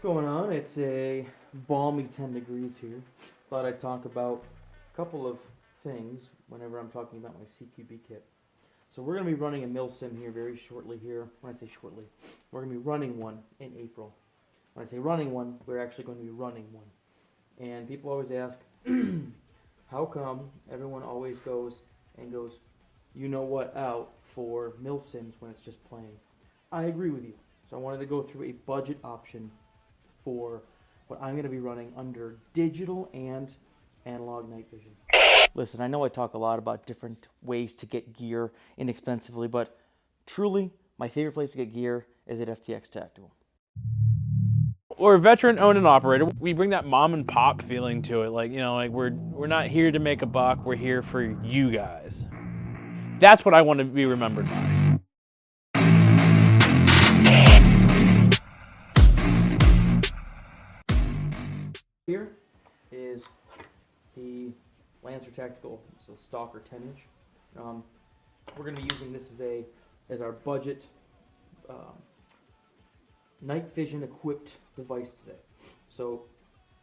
going on? It's a balmy 10 degrees here. Thought I'd talk about a couple of things whenever I'm talking about my CQB kit. So we're going to be running a mill sim here very shortly here. When I say shortly, we're going to be running one in April. When I say running one, we're actually going to be running one. And people always ask, how come everyone always goes, you know what, out for mill sims when it's just playing? I agree with you. So I wanted to go through a budget option for what I'm going to be running under digital and analog night vision. Listen, I know I talk a lot about different ways to get gear inexpensively, but truly, my favorite place to get gear is at FTX Tactical. We're a veteran owned and operated. We bring that mom and pop feeling to it. We're not here to make a buck. We're here for you guys. That's what I want to be remembered by. Here is the Lancer Tactical. It's a Stalker 10-inch. We're going to be using this as our budget night vision equipped device today. So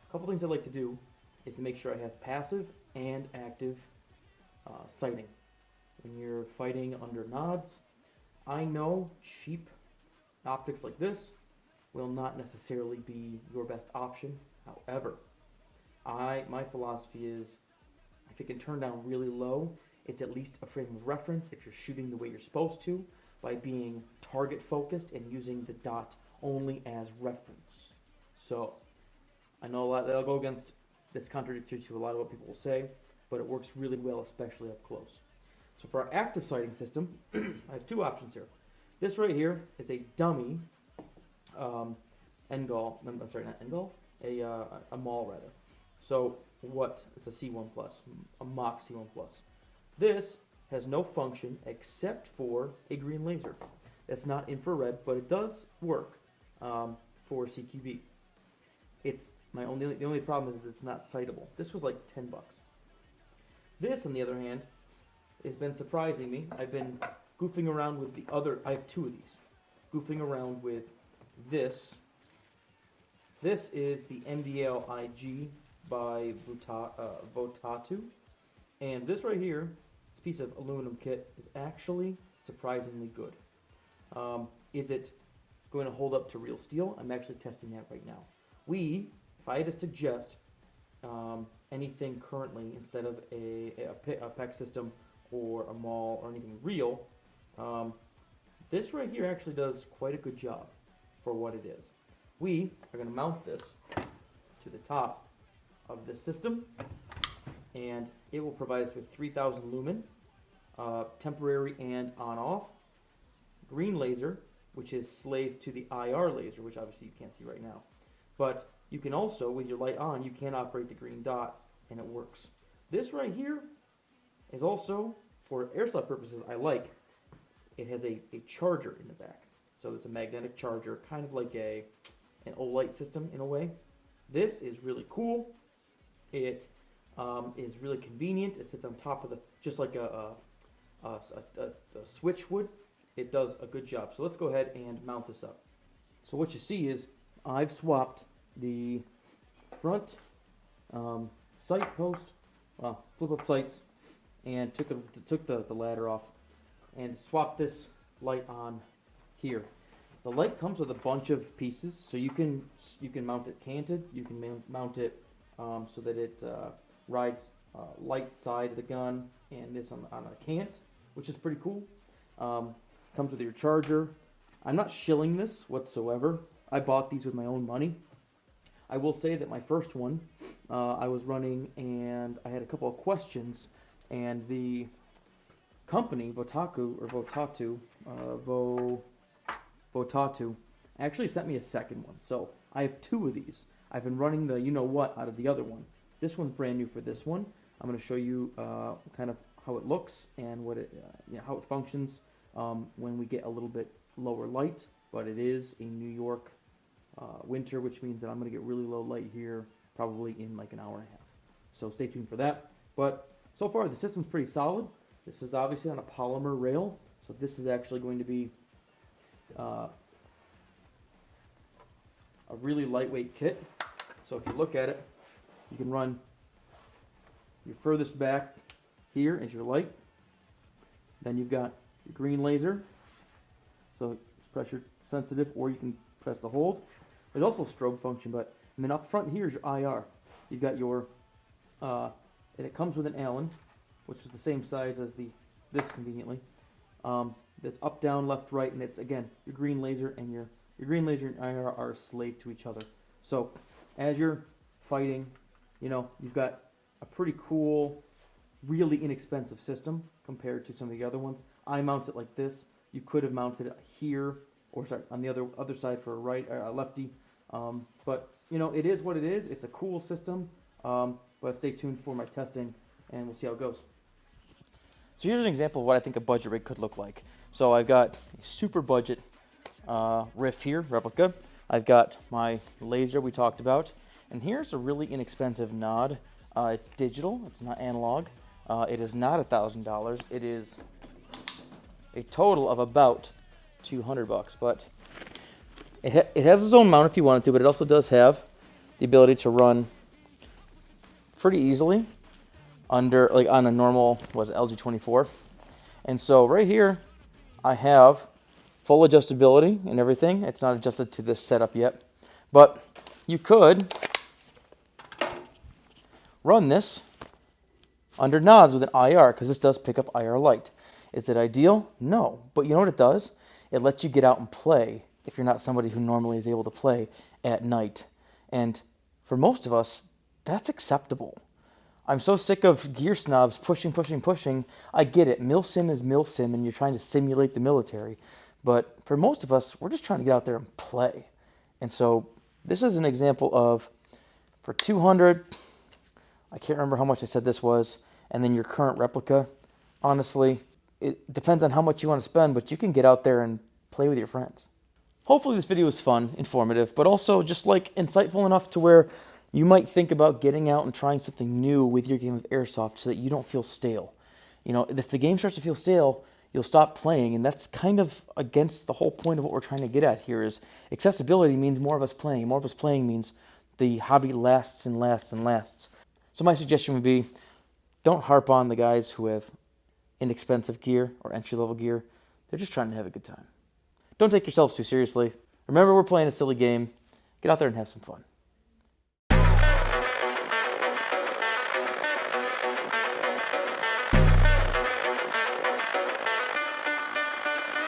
a couple things I'd like to do is to make sure I have passive and active sighting. When you're fighting under nods, I know cheap optics like this will not necessarily be your best option. However, my philosophy is if it can turn down really low, it's at least a frame of reference if you're shooting the way you're supposed to by being target focused and using the dot only as reference. So I know a lot that'll go against, that's contradictory to a lot of what people will say, but it works really well, especially up close. So for our active sighting system, I have two options here. This right here is a dummy Engol, I'm sorry, not Engol, a Maul rather. So it's a C1 Plus, a Mach C1 Plus. This has no function except for a green laser. It's not infrared, but it does work for CQB. The only problem is it's not sightable. This was like $10. This, on the other hand, has been surprising me. I've been goofing around with I have two of these. Goofing around with this. This is the MDL IG by Votatu. And this right here, this piece of aluminum kit, is actually surprisingly good. Is it going to hold up to real steel? I'm actually testing that right now. If I had to suggest anything currently instead of a PEC system or a Maul or anything real, this right here actually does quite a good job for what it is. We are going to mount this to the top of this system, and it will provide us with 3000 lumen, temporary and on-off, green laser, which is slave to the IR laser, which obviously you can't see right now. But you can also, with your light on, you can operate the green dot, and it works. This right here is also, for airsoft purposes, it has a charger in the back. So it's a magnetic charger, kind of like an Olight system in a way. This is really cool. It is really convenient. It sits on top of just like a switch would. It does a good job. So let's go ahead and mount this up. So what you see is I've swapped the front sight post, flip up sights, and took the ladder off and swapped this light on here. The light comes with a bunch of pieces, so you can mount it canted. You can mount it so that it rides light side of the gun, and this on a cant, which is pretty cool. Comes with your charger. I'm not shilling this whatsoever. I bought these with my own money. I will say that my first one I was running, and I had a couple of questions, and the company Votatu actually sent me a second one. So I have two of these. I've been running the you know what out of the other one. This one's brand new for this one. I'm going to show you kind of how it looks and how it functions when we get a little bit lower light. But it is a New York winter, which means that I'm going to get really low light here probably in like an hour and a half. So stay tuned for that. But so far the system's pretty solid. This is obviously on a polymer rail, so this is actually going to be a really lightweight kit. So if you look at it, you can run your furthest back here as your light. Then you've got your green laser, so it's pressure sensitive, or you can press the hold. There's also a strobe function, and then up front here is your IR. You've got your, and it comes with an Allen, which is the same size as this conveniently. That's up, down, left, right, and it's again your green laser and your green laser and IR are a slave to each other. So as you're fighting, you've got a pretty cool, really inexpensive system compared to some of the other ones. I mount it like this. You could have mounted it here, or sorry, on the other side for a lefty. But it is what it is. It's a cool system. But stay tuned for my testing, and we'll see how it goes. So here's an example of what I think a budget rig could look like. So I've got a super budget riff here, replica. I've got my laser we talked about, and here's a really inexpensive Nod. It's digital. It's not analog. It is not $1,000. It is a total of about $200, but it has its own mount if you want it to, but it also does have the ability to run pretty easily under, like on a normal, LG24. And so right here, I have full adjustability and everything. It's not adjusted to this setup yet, but you could run this under nods with an IR, because this does pick up IR light. Is it ideal? No. But you know what it does? It lets you get out and play if you're not somebody who normally is able to play at night. And for most of us, that's acceptable. I'm so sick of gear snobs pushing. I get it. Milsim is milsim, and you're trying to simulate the military. But for most of us, we're just trying to get out there and play. And so this is an example of, for 200, I can't remember how much I said this was, and then your current replica, honestly, it depends on how much you want to spend, but you can get out there and play with your friends. Hopefully this video was fun, informative, but also just like insightful enough to where you might think about getting out and trying something new with your game of Airsoft so that you don't feel stale. If the game starts to feel stale, you'll stop playing, and that's kind of against the whole point of what we're trying to get at here. Is accessibility means more of us playing. More of us playing means the hobby lasts and lasts and lasts. So my suggestion would be, don't harp on the guys who have inexpensive gear or entry-level gear. They're just trying to have a good time. Don't take yourselves too seriously. Remember, we're playing a silly game. Get out there and have some fun.